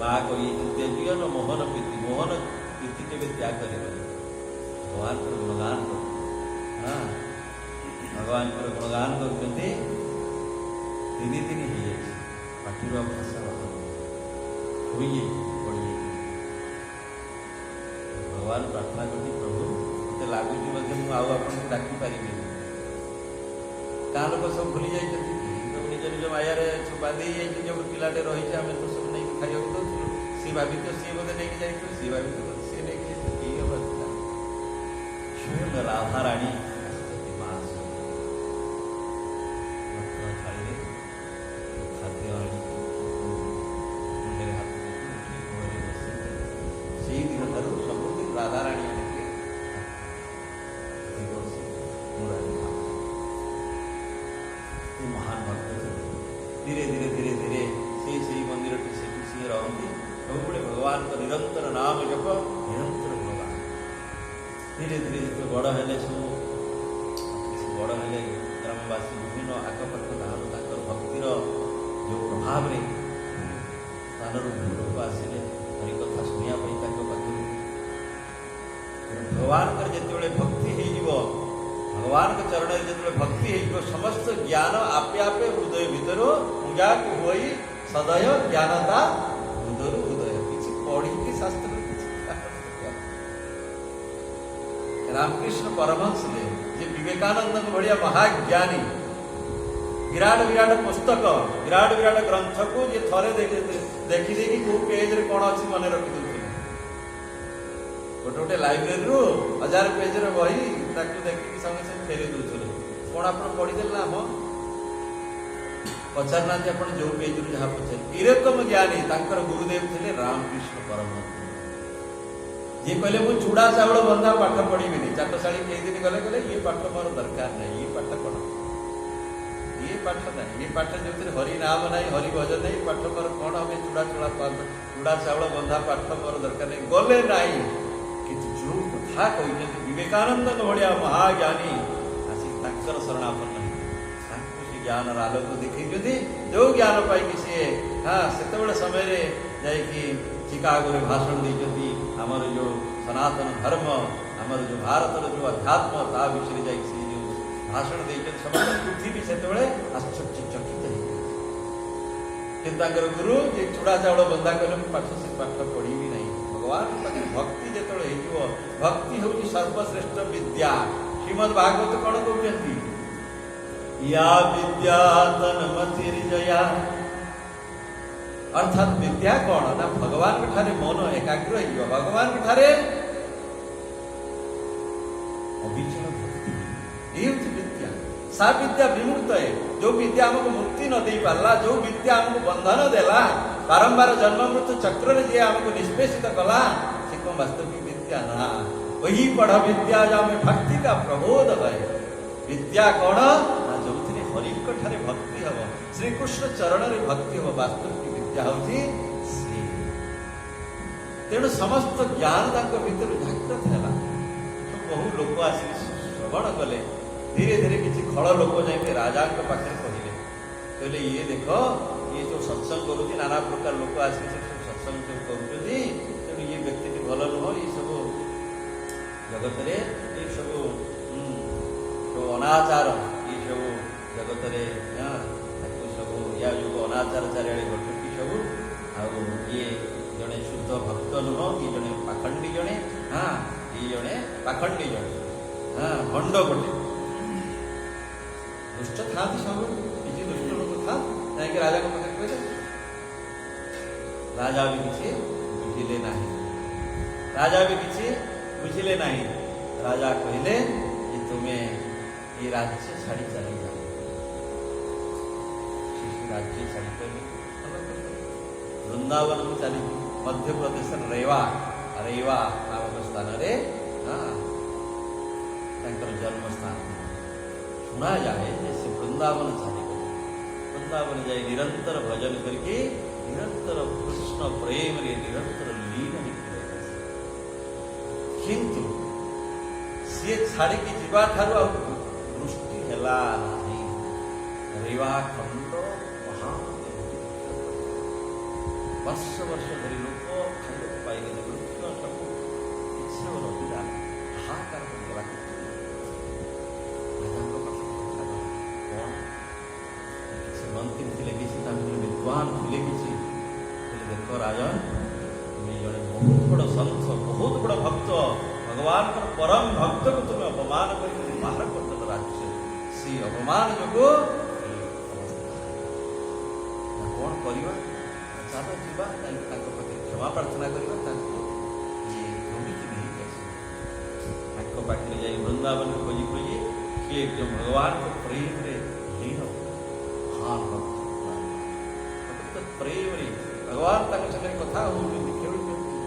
माँ कही तेजियन मोहन प्रीति मोहन प्रीति के त्याग कर भगवान को गुणगान कर हाँ भगवान को गुणगान करते दिन दिन हो पार्टी भाषा हुई पड़ी भगवान प्रार्थना कर प्रभु मत लगुच मुझे डाकी पारि गाँ लोक सब भूली जाइए निज निज मायार बांधे जो पिलाटे रही आम तो सब नहीं खाइबा दौलू सी भावी तो सी बोधे नहीं जाइए सी भावी तो सी नहीं स्वयं राधा राणी राधा राणी महान भक्त धीरे धीरे धीरे धीरे से मंदिर से रहती सबुबले भगवान का निरंतर नाम जप निरंतर भगवान धीरे धीरे जो बड़ हेले सब बड़ हेले ग्रामवासी विभिन्न आखपाख गाँव भक्तिर जो प्रभाव स्थान लोक आसिले हरिकथा शुणा पाखु भगवान जिते भक्ति हो भगवान के चरण में जो भक्ति हो समस्त ज्ञान आपे आपे हृदय भीतर पूजा हो सदैव ज्ञानता हृदय हृदय किसी पढ़ी कि शास्त्र रामकृष्ण परमहंस ने जे विवेकानंद भाया महाज्ञानी विराट विराट पुस्तक विराट विराट ग्रंथ को जे थरे देखी कौ पेज कौन अच्छी मन रखी गोटे गोटे लाइब्रेरी रू 1000 पेज बही देखिए संगे संगे फेरी दूसरे कौन आप पढ़ीदे ना हम पचारना जो पेज रू जहाँ पचार इरकम ज्ञानी गुरुदेव थे रामकृष्ण परमहंस जी कहले मुझे चूड़ा चावल बंधा पाठ पढ़ी चाटशाड़ी कई दिन गले गले ये पाठ मोर दरकार नहीं ये पाठ कौन ये पाठ ना ये पाठ जो हरि नाम ना हरि भजन नहीं पाठ मोर कौन हमें चूड़ा चूड़ा चूड़ा चावल बंधा पाठ मोर दरकार नहीं गले नाई किंतु जो कथा कहते विवेकानंद भाया महाज्ञानी आसी शरणापन्न से ज्ञान आलोक देखते जो ज्ञान पाई सी हाँ से समय जाकि चिकागो भाषण देती आमर जो सनातन धर्म आमर जो भारत जो अध्यात्म ता विषय जा जो भाषण देते समस्त पृथ्वी से आश्चर्यचकित हो गुरु ये चूड़ा चावल बंधा कले पाठ से पाठ पढ़ी भी नहीं भगवान पाखे भक्ति जो भक्ति हूँ सर्वश्रेष्ठ विद्या श्रीमद भागवत कौन कहते या विद्या तन्मतिर्जया अर्थात विद्या कौन ना भगवान ठारे मन एकाग्र हो भगवान ठारे अविचल भक्ति ये विद्या सा विद्या विमुक्त है जो विद्या हमको मुक्ति न दे पाला जो विद्या हमको बंधन देला बारंबार जन्म मृत्यु चक्र जी हमको निष्पेषित कला से कौन वास्तविक विद्या ना वही पढ़ विद्या में भक्ति का प्रबोध है विद्या कौन ना जो हरिक ठारे भक्ति हम श्रीकृष्ण चरण रे भक्ति हम वास्तविक विद्या हूँ श्री तेणु समस्त ज्ञान भीतर जागृत है बहु लोक आसिक श्रवण कले धीरे धीरे किसी खड़ लोक जाए राजा पाखे कहले ये देख ये जो सत्संग करुँच नाना प्रकार लोक आसिक सत्संग सब कर ये व्यक्ति भल नुह ये सब जगत ये सब जो अनाचार ये सब जगत सब या जो अनाचार चारिड़े घटुची सब आउ ये जड़े शुद्ध भक्त नुह ये जड़े पाखंडी जड़े हाँ ये जड़े पाखंडी जड़े हाँ भंड गोटे दुष्ट था सब किसी दुष्ट लोक था जाकि राजा को पाखे कहले राजा भी किसी बुझिले नहीं राजा भी किसी बुझिले नहीं राजा कहले कि तुम्हें ये राज्य छाड़ी चली जाओ राज्य छाड़ी चली वृंदावन को चली मध्य प्रदेश रेवा रेवा नामक स्थान रे हाँ जन्म स्थान सुना जाए जैसे वृंदावन चली वृंदावन जाए निरंतर भजन करके निरंतर कृष्ण प्रेम रे निरंतर लीन किंतु सी छाड़ी जीवा ठारू दृष्टि है रेवा खंड ବର୍ଷ ବର୍ଷ ଧରି ଲୋକ ଖାଇବାକୁ ପାଇଗଲେ, ବୃକ୍ଷ ସବୁ କିଛି ରହିଲା, ହାହାକାର କରିଗଲା। ରାଜାଙ୍କ ପାଖରେ କଥା ଗଲା, କ'ଣ କିଛି ମନ୍ତ୍ରୀ ଥିଲେ, କିଛି ତାଙ୍କର ବିଦ୍ୱାନ ଥିଲେ, କିଛି ହେଲେ ଦେଖ ରାଜନ, ତୁମେ ଜଣେ ବହୁତ ବଡ଼ ସନ୍ଥ, ବହୁତ ବଡ଼ ଭକ୍ତ, ଭଗବାନଙ୍କର ପରମ ଭକ୍ତକୁ ତୁମେ ଅପମାନ କରିକି ବାହାର କରିଦେଲ ରାଜ୍ୟ। ସେଇ ଅପମାନ ଯୋଗୁଁ କ'ଣ କରିବା? ଚାଲ ଯିବା, ଯାଇକି ତାଙ୍କ ପାଖରେ କ୍ଷମା ପ୍ରାର୍ଥନା କରିବା, ତାଙ୍କୁ ଇଏ ଧରିକି ନେଇକି ଆସିବା। ତାଙ୍କ ପାଖରେ ଯାଇ ବୃନ୍ଦାବନ ଖୋଜି ଖୋଜି କିଏ ଯେଉଁ ଭଗବାନଙ୍କ ପ୍ରେମରେ ଲୀନ, ହଁ ଭକ୍ତ ପ୍ରେମରେ ଭଗବାନ ତାଙ୍କ ସାଙ୍ଗରେ କଥା ହଉଛନ୍ତି, ଖେଳୁଛନ୍ତି,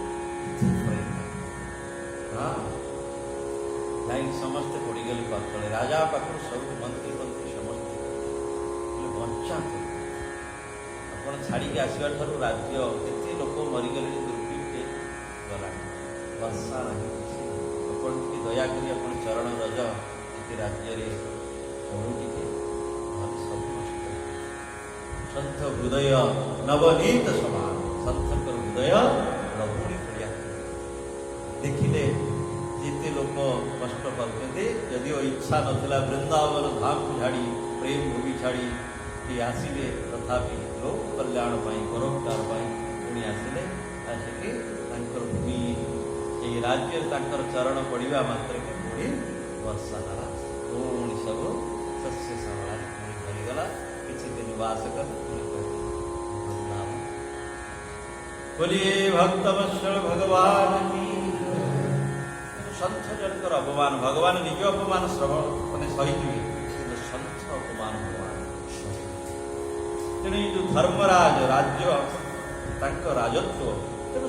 ଯାଇକି ସମସ୍ତେ ପଡ଼ିଗଲେ ପାତଳେ। ରାଜା ପାଖରୁ ସବୁ ମନ୍ତ୍ରୀ ମନ୍ତ୍ରୀ ସମସ୍ତେ ବଞ୍ଚାନ୍ତୁ, ଆପଣ ଛାଡ଼ିକି ଆସିବା ଠାରୁ ରାଜ୍ୟ କେତେ ଲୋକ ମରିଗଲେଣି, ଦୁର୍ଭିକ୍ଷ ଗଲାଣି, ବର୍ଷା ନାହିଁ କିଛି। ଆପଣ ଟିକେ ଦୟାକରି ଆପଣ ଚରଣ ରଜ ଟିକେ ରାଜ୍ୟରେ ପଡ଼ୁ, ଟିକେ ନହେଲେ ସବୁ ନଷ୍ଟ। ସନ୍ଥ ହୃଦୟ ନବନୀତ ସମାନ, ସନ୍ଥଙ୍କର ହୃଦୟ ଲହୁଣୀ ଭଳିଆ। ଦେଖିଲେ ଯେତେ ଲୋକ କଷ୍ଟ ପାଉଛନ୍ତି, ଯଦିଓ ଇଚ୍ଛା ନଥିଲା ବୃନ୍ଦାବନ ଧାମକୁ ଛାଡ଼ି, ପ୍ରେମ ଭୂମି ଛାଡ଼ି ଆସିଲେ, ତଥାପି ଲୋକ କଲ୍ୟାଣ ପାଇଁ, ପରୋପକାର ପାଇଁ ପୁଣି ଆସିଲେ। ଆସିକି ତାଙ୍କର ଭୂମି ଏଇ ରାଜ୍ୟରେ ତାଙ୍କର ଚରଣ ପଡ଼ିବା ମାତ୍ରକେ ପୁଣି ବର୍ଷା ହେଲା, ପୁଣି ସବୁ ଶସ୍ୟ ଶ୍ୟାମଳାରେ ପୁଣି ଧରିଗଲା। କିଛି ଦିନ ବାସ କଲେ ପୁଣି ବୃନ୍ଦାବନ। ବୋଲିଏ ଭକ୍ତ ବତ୍ସଳ ଭଗବାନ କି। ସନ୍ଥ ଜଣଙ୍କର ଅପମାନ, ଭଗବାନ ନିଜ ଅପମାନ ଶ୍ରବଣ ମାନେ ସହିଯିବେ, କିନ୍ତୁ ସନ୍ଥ ଅପମାନ ଭଗବାନ ସହିଯିବେ। ତେଣୁ ଏଇ ଯେଉଁ ଧର୍ମରାଜ ରାଜ୍ୟ, ତାଙ୍କ ରାଜତ୍ୱ, ତେଣୁ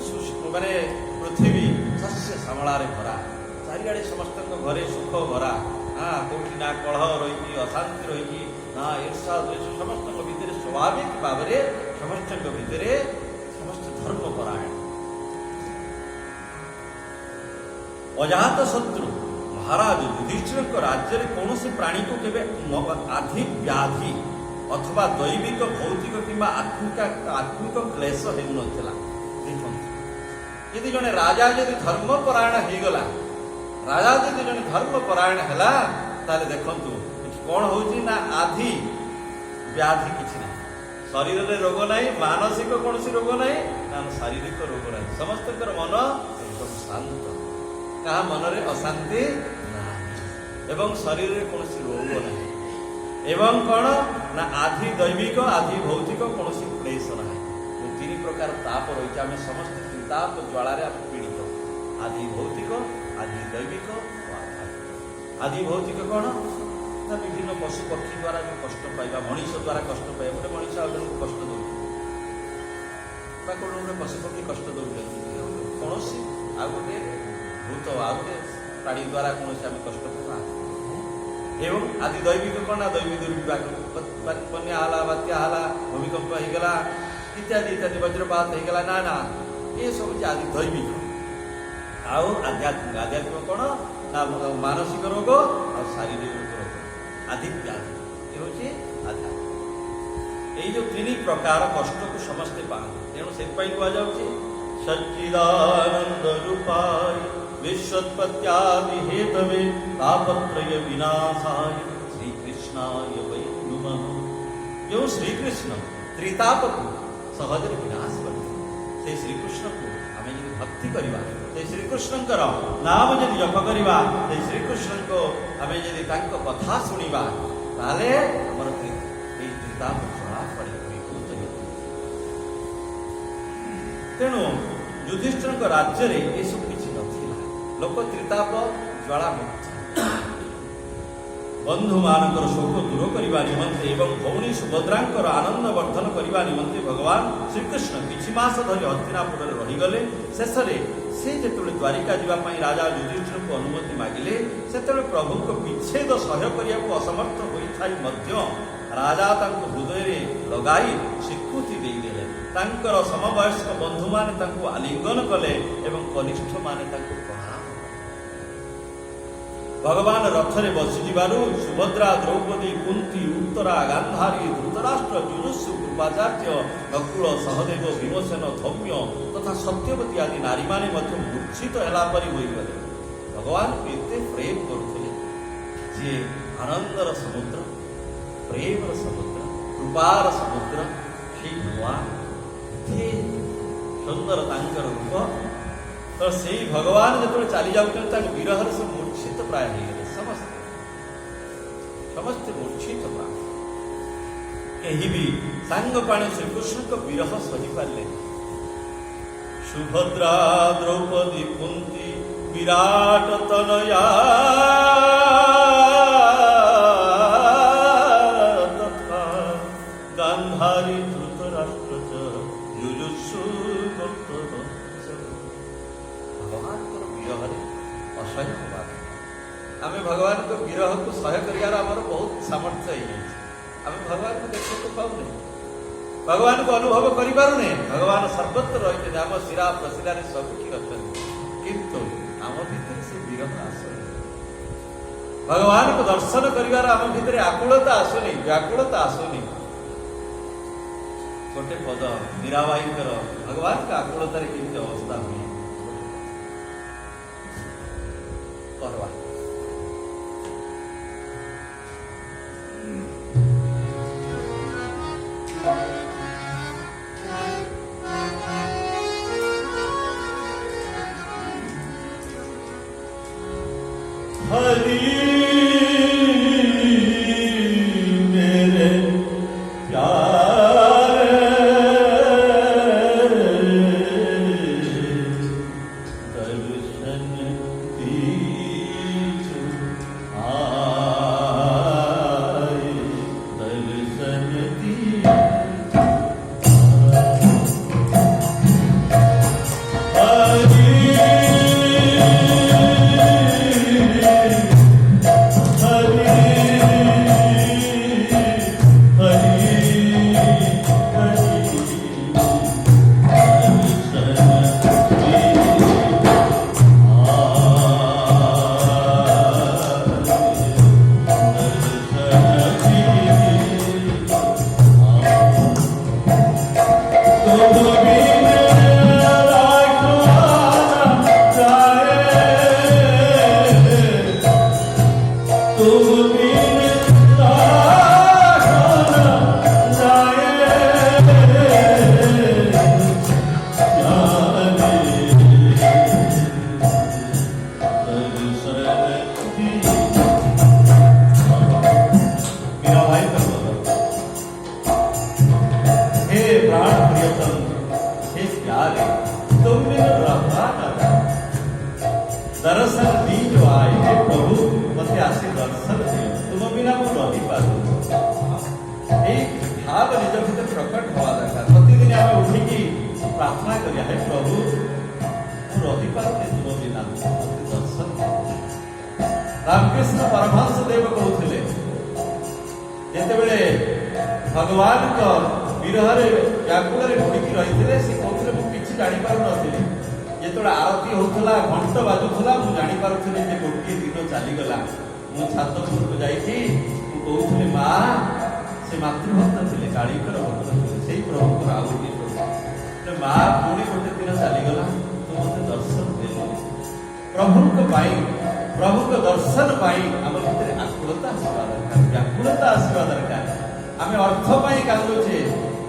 ମାନେ ପୃଥିବୀ ଶସ୍ୟ ଶ୍ୟାମଳାରେ ଭରା, ଚାରିଆଡ଼େ ସମସ୍ତଙ୍କ ଘରେ ସୁଖ ଭରା। କୋଉଠି ନା କଳହ ରହିଛି, ଅଶାନ୍ତି ରହିଛି, ନା ଈର୍ଷା ଦ୍ୱେଷ, ସମସ୍ତଙ୍କ ଭିତରେ ସ୍ୱାଭାବିକ ଭାବରେ ସମସ୍ତଙ୍କ ଭିତରେ ସମସ୍ତେ ଧର୍ମପରାୟଣ। ଅଜାତ ଶତ୍ରୁ ମହାରାଜ ଯୁଧିଷ୍ଠିରଙ୍କ ରାଜ୍ୟରେ କୌଣସି ପ୍ରାଣୀକୁ କେବେ ଆଧି ବ୍ୟାଧି ଅଥବା ଦୈବିକ, ଭୌତିକ କିମ୍ବା ଆତ୍ମିକ କ୍ଲେଶ ହେଉନଥିଲା। ଦେଖନ୍ତୁ, ଯଦି ଜଣେ ରାଜା ଯଦି ଧର୍ମପରାୟଣ ହେଇଗଲା, ରାଜା ଯଦି ଜଣେ ଧର୍ମପରାୟଣ ହେଲା, ତାହେଲେ ଦେଖନ୍ତୁ ଏଠି କ'ଣ ହେଉଛି ନା ଆଧି ବ୍ୟାଧି କିଛି ନାହିଁ, ଶରୀରରେ ରୋଗ ନାହିଁ, ମାନସିକ କୌଣସି ରୋଗ ନାହିଁ, ନା ଶାରୀରିକ ରୋଗ ନାହିଁ। ସମସ୍ତଙ୍କର ମନ ଏକଦମ ଶାନ୍ତ, କାହା ମନରେ ଅଶାନ୍ତି ନାହିଁ ଏବଂ ଶରୀରରେ କୌଣସି ରୋଗ ନାହିଁ। ଏବଂ କ'ଣ ନା ଆଧି ଦୈବିକ, ଆଧି ଭୌତିକ କୌଣସି କ୍ଲେଶ ନାହିଁ। ଯେଉଁ ତିନି ପ୍ରକାର ତାପ ରହିଛି, ଆମେ ସମସ୍ତେ ତାପ ଜ୍ୱାଳାରେ ଆମେ ପୀଡ଼ିତ। ଆଧି ଭୌତିକ, ଆଧି ଦୈବିକ, ଆଧି ଭୌତିକ କ'ଣ ନା ବିଭିନ୍ନ ପଶୁ ପକ୍ଷୀ ଦ୍ୱାରା ଯେଉଁ କଷ୍ଟ ପାଇବା, ମଣିଷ ଦ୍ୱାରା କଷ୍ଟ ପାଇବା। ଗୋଟେ ମଣିଷ ଆଉ ଜଣଙ୍କୁ କଷ୍ଟ ଦେଉଛି, ବା କ'ଣ ଗୋଟେ ପଶୁ ପକ୍ଷୀ କଷ୍ଟ ଦେଉଛନ୍ତି, କୌଣସି ଆଉ ଗୋଟେ ଭୂତ, ଆଉ ଗୋଟେ ପ୍ରାଣୀ ଦ୍ୱାରା କୌଣସି ଆମେ କଷ୍ଟ ପାଇବା। ଏବଂ ଆଦି ଦୈବିକ କ'ଣ, ଦୈବିକ ଦୁର୍ବିପାକ, ବନ୍ୟା ହେଲା, ବାତ୍ୟା ହେଲା, ଭୂମିକମ୍ପ ହେଇଗଲା, ଇତ୍ୟାଦି ଇତ୍ୟାଦି, ବଜ୍ରପାତ ହେଇଗଲା, ନା ଏସବୁ ହେଉଛି ଆଦି ଦୈବିକ। ଆଉ ଆଧ୍ୟାତ୍ମିକ, ଆଧ୍ୟାତ୍ମିକ କ'ଣ ନା ମାନସିକ ରୋଗ ଆଉ ଶାରୀରିକ ରୋଗ, ଆଦି ବ୍ୟାଧି, ଏ ହେଉଛି ଆଧ୍ୟାତ୍ମିକ। ଏଇ ଯେଉଁ ତିନି ପ୍ରକାର କଷ୍ଟକୁ ସମସ୍ତେ ପାଆନ୍ତି। ତେଣୁ ସେଥିପାଇଁ କୁହାଯାଉଛି ସଚ୍ଚିଦାନନ୍ଦ ରୂପାୟ विश्वोत्पत्त्यादि हेतवे तापत्रय विनाशाय श्रीकृष्णाय वै नमः। जो श्रीकृष्ण त्रिताप को सहज विनाश करते, से श्रीकृष्ण को आम यदि भक्ति करवा, से श्रीकृष्ण नाम यदि जप करवा, से श्रीकृष्ण को आम यदि कथा शुणा, ताले आमर त्रिताप जला पड़े। तेणु युधिष्ठिर राज्य में ये सब किसी नथिला, लोक त्रिताप ज्वाला मुक्त। बंधु मानकर शोक दूर करने निमंते एवं भौणी सुभद्रांकर आनंद वर्धन करने निमंते भगवान श्रीकृष्ण किछि मास धरी हस्तिनापुर रहीगले। शेष में से जिते द्वारिका जावाई राजा युधिष्ठिर को अनुमति मागिले, सेतबेले प्रभु को विच्छेद सह्य करने को असमर्थ होई मध्य राजा तांको हृदय लगाई स्वीकृति देदेले। तांकर समवयस्क बंधु माने तांको आलिंगन कले एवं कनिष्ठ माने तांको प्रणाम। भगवान रथरे बसिजिबारु सुभद्रा द्रौपदी कुंती उत्तरा गांधारी धृतराष्ट्र जुजुत्सु कृपाचार्य नकुल सहदेव भीमसेन धौम्य तथा सत्यवती आदि नारी माने मध्य मूर्छित हेला परि होइगले। भगवान को एते प्रेम करुଥିଲେ जे आनंदर समुद्र प्रेमर समुद्र कृपार समुद्र हे भगवान एते सुंदर तांकर रूप। तो से भगवान जो चली जाऊँ विरह से मूर्छित प्राय समस्ते समस्ते मूर्छित प्राय कहीं भी सांग पाने श्रीकृष्ण को विरह सही पारे। सुभद्रा द्रौपदी कुंती विराट तनया तथा गांधारी धृतराष्ट्र जुजुत्सु भगवान को विरह असह्य होगा। आम भगवान को विरह को सह्य कर बहुत सामर्थ्य आम भगवान को देखने को पाऊने भगवान को अनुभव करें। भगवान सर्वत्र रही आम शिरा प्रशिरा सबुठी अच्छा किंतु आम भीतर से विरह आसुनी। भगवान को दर्शन कर आम भीतर आकुलता आसुनी व्याकुलता आसुनी। गोटे पद मीराबाई भगवान का आकुलतार केमती अवस्था हुए करवा। हरि मेरे प्यारे दर्शन दीजो आए दर्शन दीजो दर्शन दी जो आए हे प्रभु मते आसी दर्शन दियो तुम बिना मु रही पारू। भाव निज भीतर प्रकट हवा दरकार। प्रतिदिन आम उठिकी प्रार्थना करिया हे प्रभु मु रही पारूनी तुम बिना मते दर्शन। रामकृष्ण परमहंस देव कहते जितेबले भगवान को विरह व्याकुल ढोकी रही थे से कहते मुझे किसी जापार नी जो आरती होता घंट बाजुला मुझे जापारी गोटे दिन चलीगला मु छात को जाकि कहूली माँ से मातृभक्त थे कालीकर भक्त थे से प्रभु आहुति माँ पुणी गोटे दिन चलीगला तो मत दर्शन दे प्रभु दर्शन आम भर आकुलता आसवा दरकार व्याकुलता आसवा दरकार। आम अर्थ कांदुचे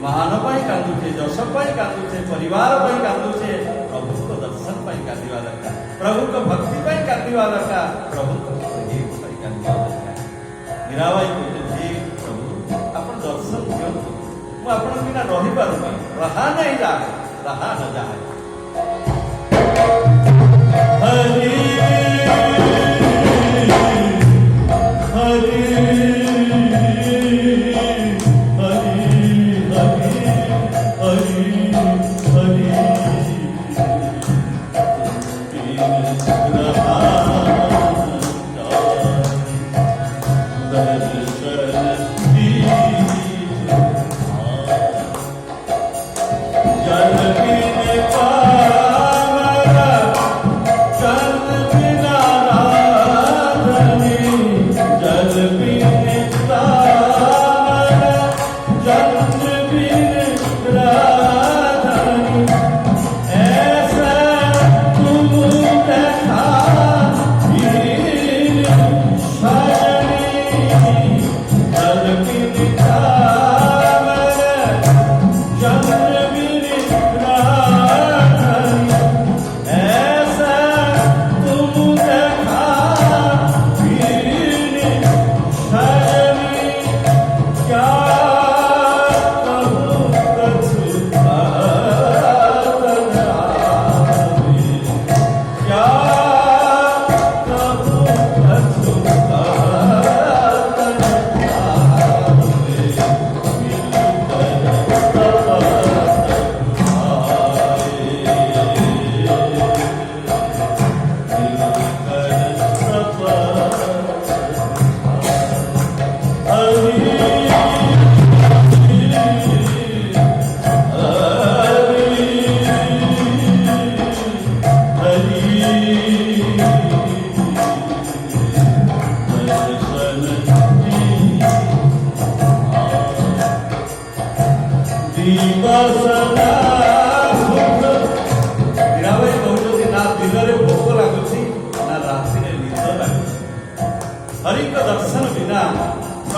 महान कांदुचे जश कांदुचे परिवार कांदुचे प्रभु को दर्शन कांदा दरकार प्रभु को भक्ति कांदा दरकार प्रभु को प्रेम कांदा दरकार। मीराबाई कहते प्रभु आप दर्शन दिखाँ मुझे बिना रही पारूनी रहा नहीं जाए रहा न जाए। हरि हरि जल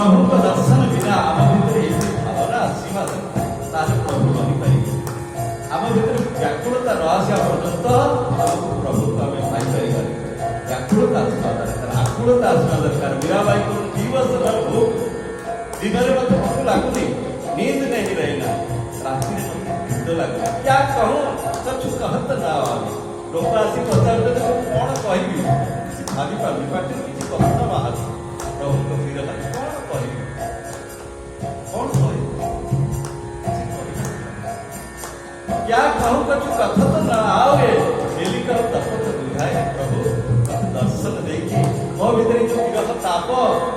प्रभु को दर्शन बिना आम भितर भावना आसवा दरकार प्रभु रहीपर आम भितर व्याकुलता न आसा पर्यंत आमको प्रभु को आम पाइपर व्याकुलता आसवा दरकार आकुलता आसवा दरकार मीराबाई को 2 वर्ष भूख दिन में मत भूख लगुनि नींद नहीं रहना रात्रि निंद लगुनि क्या कहूँ कछु कहत ना आवे लोक आसी पचार कौन कहबी किसी भावी पार्टी पार्टी किसी कहत बाहर प्रभु को विरह कौन कहबी कौन कहबी क्या कहूँ कछु कथत ना आवे डेली कर तपत बुझाए प्रभु दर्शन देखी मो भीतर जो विरह ताप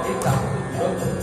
ये ताप को दूर कर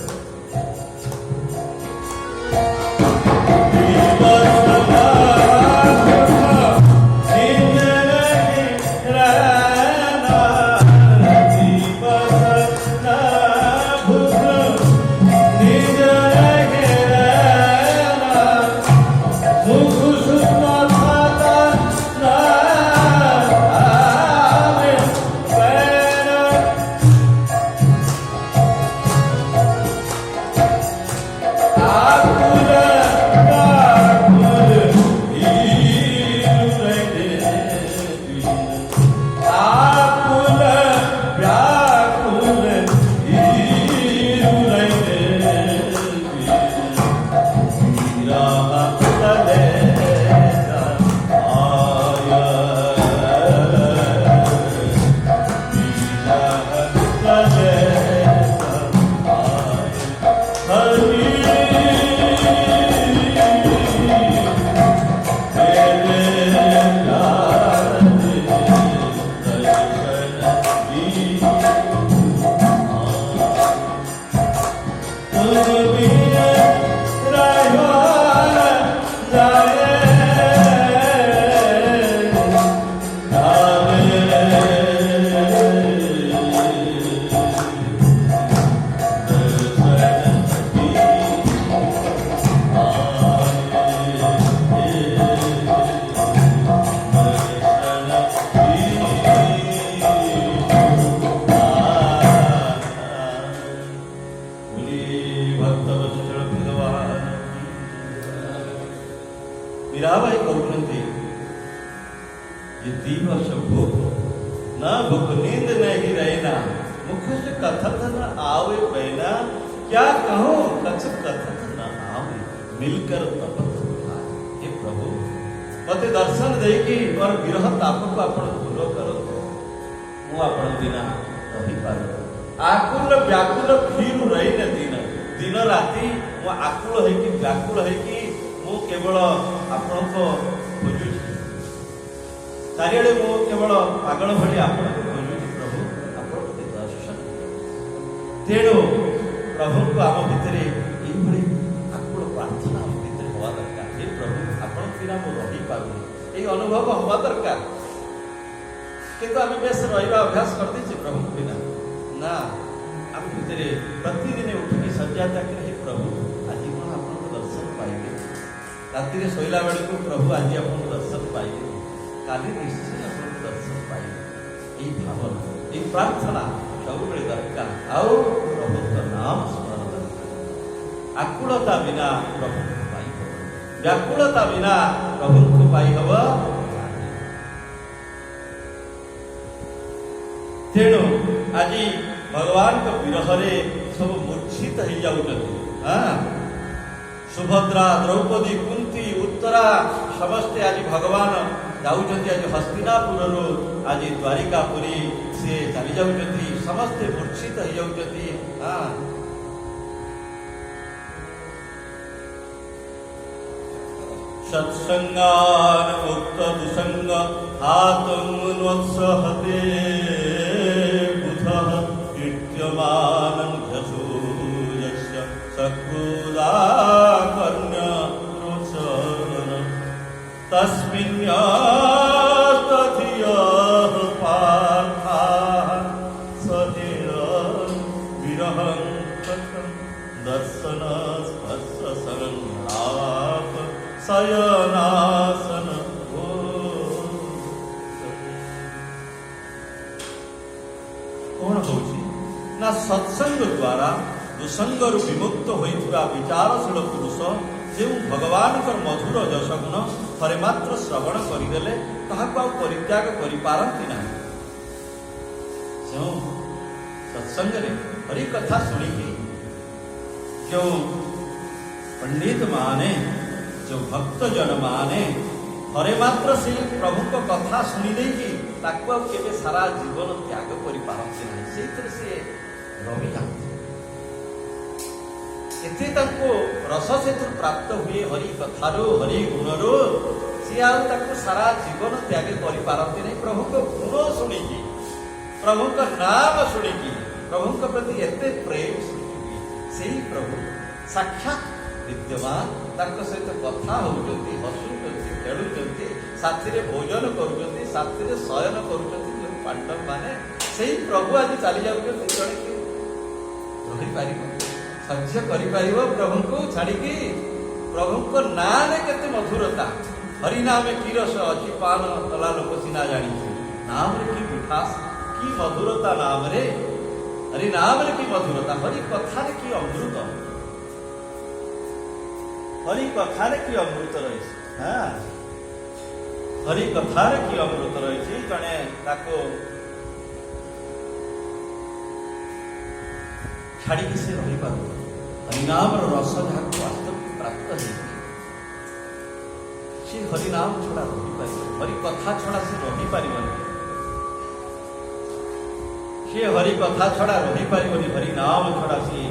मीराबाई कहते ये 2 वर्ष भूख न भूख नींद नहीं रहना मुख से कथत न आवे बहना क्या कहूँ कछ कथत न आवे मिलकर तपत उठाए हे प्रभु मते दर्शन देकी और विरह ताप को आपण दूर करो मु आपण बिना रही पार आकुल व्याकुल फिर रही न दिन दिन राति मु आकुल है कि व्याकुल है कि मु केवल आपण को खोजुची चारिआडे मु केवल पागल भली आपण को खोजुची प्रभु आपण को दर्शन तेणु प्रभु को आम भितर ये भली आकुल प्रार्थना आम भितर हवा दरकार हे प्रभु आपण बिना मु रही पारुनी ये अनुभव हवा दरकार किंतु आम बेस रहा अभ्यास कर दीजिए प्रभु बिना ना आम भितर प्रतिदिन उठिकी सज्जा त्याग हे प्रभु आज कौन आप दर्शन पाइबे राति शोला बेलू प्रभु आज आप दर्शन पाइबे काली निश्चय आप दर्शन पाइबे यही भावना ये प्रार्थना सब बड़े दरकार आओ प्रभु का नाम स्मरण दरकार आकुलता बिना प्रभु को पाई व्याकुलता बिना प्रभु को पाई हब तेणु आज भगवान को विरह सब मूर्छित हो जाऊँ सुभद्रा द्रौपदी कुंती उत्तरा समस्ते आज भगवान जाऊँच आज हस्तिनापुर आज द्वारिकापुरी से चली जाऊँच समस्ते मूर्छित हो जाऊँच सत्संगान मुक्त दुसंग आत्मोत्सहते बुधः कीर्त्यमानं झसूयस्य सकृदाकर्ण्य रोचन तस्मिन्यास्तधियः पार्थाः सधीर विरहं कथं दर्शनस्पर्श संलाप शयनासन कौन होची ना सत्संग द्वारा कुसंगरु विमुक्त होइथिबा विचारशील पुरुष जो भगवान मधुर जश गुण थरे मात्र श्रवण करदेले ताहाको आउ परित्याग करिपारंती नाही। जो सत्संग रे हरि कथा सुनिकी जो पंडित माने जो भक्त जन माने थरे मात्र से प्रभु को कथा शुणी देकी ताकू आउ केबे सारा जीवन त्याग करिपारंती नाही। सेइतरे से रहि जाती एते ताको रस से प्राप्त हुए हरि कथारो हरि गुणरो सी आउ सारा जीवन त्याग करिपारंती नहीं। प्रभु को गुण शुणिकी प्रभु का नाम शुणिकी प्रभु के प्रति एते प्रेम शुणिकी से प्रभु साक्षात विद्यमान ताको सहित कथा होउजंती हसुचंती खेलुचंती साथी रे भोजन करूचंती साथी रे शयन करूचंती जो पांडव माने सेही प्रभु आज चली जाउचंती जणे कि रहि पारिबो सह्य करिपारिबो प्रभु को छाड़िकी प्रभु को नाम केते मधुरता हरि नाम की रस अछि पान तला लोक सिना जानी नाम रे की मिठास की मधुरता नाम रे हरि नाम रे की मधुरता हरि कथा रे की अमृत हरि कथा रे की अमृत रही हाँ हरि कथा रे की अमृत रही जने ताको छाड़ी से रही पार हरिनाम रस जहाँ वास्तविक प्राप्त है सी हरिनाम छड़ा रही पार हरि कथा छड़ा से रही पार सी हरि कथा छड़ा रही पार हरिनाम छड़ा सी